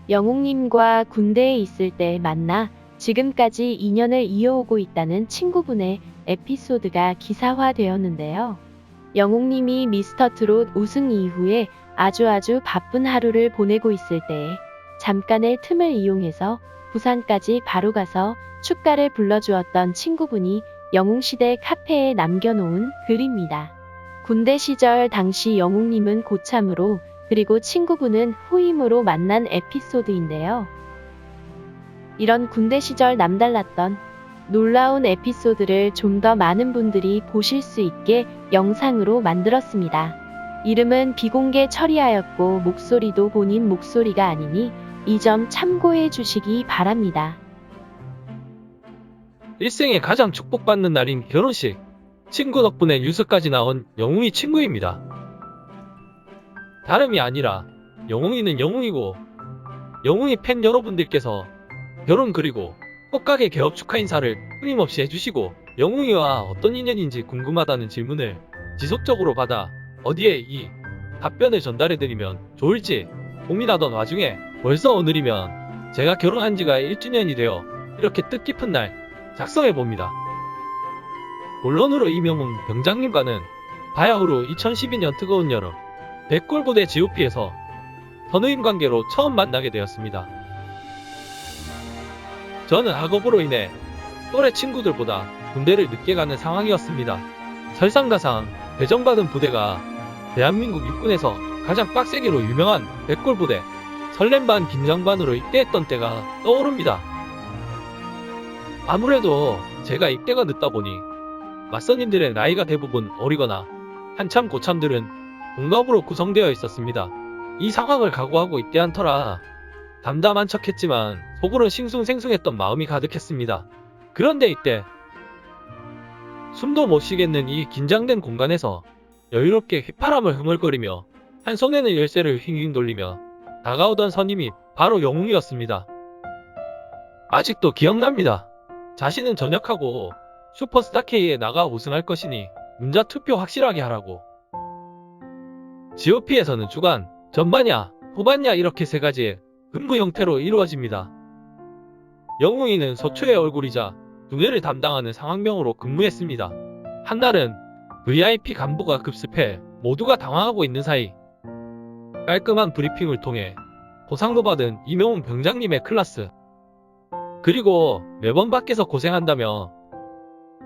영웅님과 군대에 있을 때 만나 지금까지 인연을 이어오고 있다는 친구분의 에피소드가 기사화되었는데요. 영웅님이 미스터트롯 우승 이후에 아주 바쁜 하루를 보내고 있을 때에 잠깐의 틈을 이용해서 부산까지 바로 가서 축가를 불러주었던 친구분이 영웅시대 카페에 남겨놓은 글입니다. 군대 시절 당시 영웅님은 고참으로 그리고 친구분은 후임으로 만난 에피소드인데요. 이런 군대 시절 남달랐던 놀라운 에피소드를 좀 더 많은 분들이 보실 수 있게 영상으로 만들었습니다. 이름은 비공개 처리하였고 목소리도 본인 목소리가 아니니 이 점 참고해 주시기 바랍니다. 일생에 가장 축복받는 날인 결혼식. 친구 덕분에 뉴스까지 나온 영웅이 친구입니다. 다름이 아니라 영웅이는 영웅이고 영웅이 팬 여러분들께서 결혼 그리고 꽃가게 개업 축하 인사를 끊임없이 해주시고 영웅이와 어떤 인연인지 궁금하다는 질문을 지속적으로 받아 어디에 이 답변을 전달해드리면 좋을지 고민하던 와중에 벌써 오늘이면 제가 결혼한 지가 1주년이 되어 이렇게 뜻깊은 날 작성해봅니다. 본론으로 이명웅 병장님과는 바야흐로 2012년 뜨거운 여름 백골부대 GOP에서 선후임 관계로 처음 만나게 되었습니다. 저는 학업으로 인해 또래 친구들보다 군대를 늦게 가는 상황이었습니다. 설상가상 배정받은 부대가 대한민국 육군에서 가장 빡세기로 유명한 백골부대, 설렘 반 긴장 반으로 입대했던 때가 떠오릅니다. 아무래도 제가 입대가 늦다 보니 맞선님들의 나이가 대부분 어리거나 한참 고참들은 동갑으로 구성되어 있었습니다. 이 상황을 각오하고 입대한 터라 담담한 척했지만 속으론 싱숭생숭했던 마음이 가득했습니다. 그런데 이때 숨도 못 쉬겠는 이 긴장된 공간에서 여유롭게 휘파람을 흥얼거리며 한 손에는 열쇠를 휘잉 돌리며 다가오던 선임이 바로 영웅이었습니다. 아직도 기억납니다. 자신은 전역하고 슈퍼스타 K에 나가 우승할 것이니 문자 투표 확실하게 하라고. GOP에서는 주간, 전반야, 후반야 이렇게 세 가지의 근무 형태로 이루어집니다. 영웅이는 서초의 얼굴이자 두뇌를 담당하는 상황명으로 근무했습니다. 한날은 VIP 간부가 급습해 모두가 당황하고 있는 사이 깔끔한 브리핑을 통해 보상도 받은 이명웅 병장님의 클라스, 그리고 매번 밖에서 고생한다며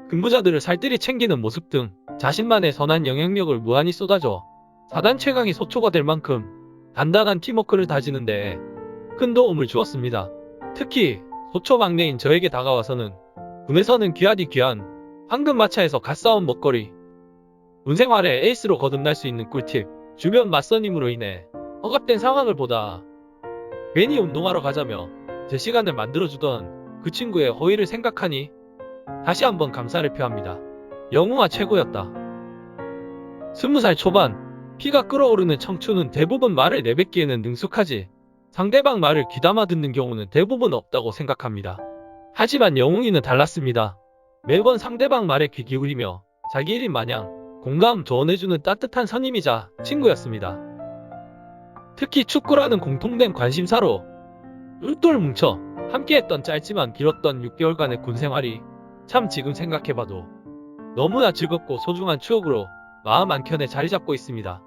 근무자들을 살뜰히 챙기는 모습 등 자신만의 선한 영향력을 무한히 쏟아줘 사단 최강의 소초가 될 만큼 단단한 팀워크를 다지는데 큰 도움을 주었습니다. 특히 소초 막내인 저에게 다가와서는 군에서는 귀하디 귀한 황금마차에서 갓 싸온 먹거리, 군생활에 에이스로 거듭날 수 있는 꿀팁, 주변 맞선임으로 인해 억압된 상황을 보다 괜히 운동하러 가자며 제 시간을 만들어주던 그 친구의 호의를 생각하니 다시 한번 감사를 표합니다. 영웅아 최고였다. 20살 초반 피가 끓어오르는 청춘은 대부분 말을 내뱉기에는 능숙하지 상대방 말을 귀담아 듣는 경우는 대부분 없다고 생각합니다. 하지만 영웅이는 달랐습니다. 매번 상대방 말에 귀 기울이며 자기 일인 마냥 공감 조언해주는 따뜻한 선임이자 친구였습니다. 특히 축구라는 공통된 관심사로 똘똘 뭉쳐 함께했던 짧지만 길었던 6개월간의 군생활이 참 지금 생각해봐도 너무나 즐겁고 소중한 추억으로 마음 한켠에 자리 잡고 있습니다.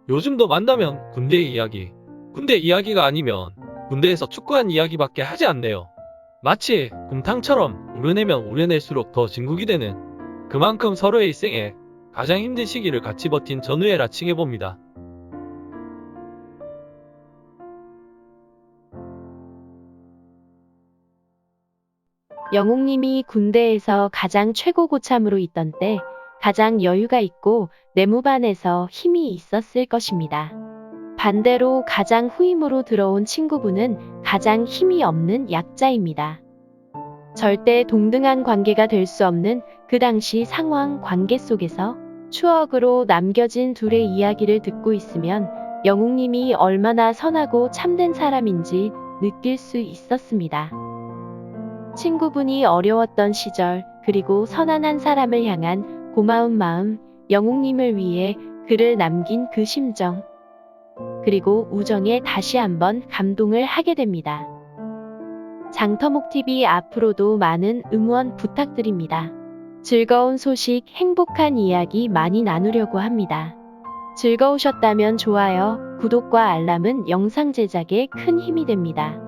요즘도 만나면 군대 이야기가 아니면 군대에서 축구한 이야기밖에 하지 않네요. 마치 곰탕처럼 우려내면 우려낼수록 더 진국이 되는, 그만큼 서로의 일생에 가장 힘든 시기를 같이 버틴 전우애라 칭해봅니다. 영웅님이 군대에서 가장 최고 고참으로 있던 때 가장 여유가 있고 내무반에서 힘이 있었을 것입니다. 반대로 가장 후임으로 들어온 친구분은 가장 힘이 없는 약자입니다. 절대 동등한 관계가 될 수 없는 그 당시 상황 관계 속에서 추억으로 남겨진 둘의 이야기를 듣고 있으면 영웅님이 얼마나 선하고 참된 사람인지 느낄 수 있었습니다. 친구분이 어려웠던 시절, 그리고 선한 한 사람을 향한 고마운 마음, 영웅님을 위해 글을 남긴 그 심정, 그리고 우정에 다시 한번 감동을 하게 됩니다. 장터목TV 앞으로도 많은 응원 부탁드립니다. 즐거운 소식, 행복한 이야기 많이 나누려고 합니다. 즐거우셨다면 좋아요, 구독과 알람은 영상 제작에 큰 힘이 됩니다.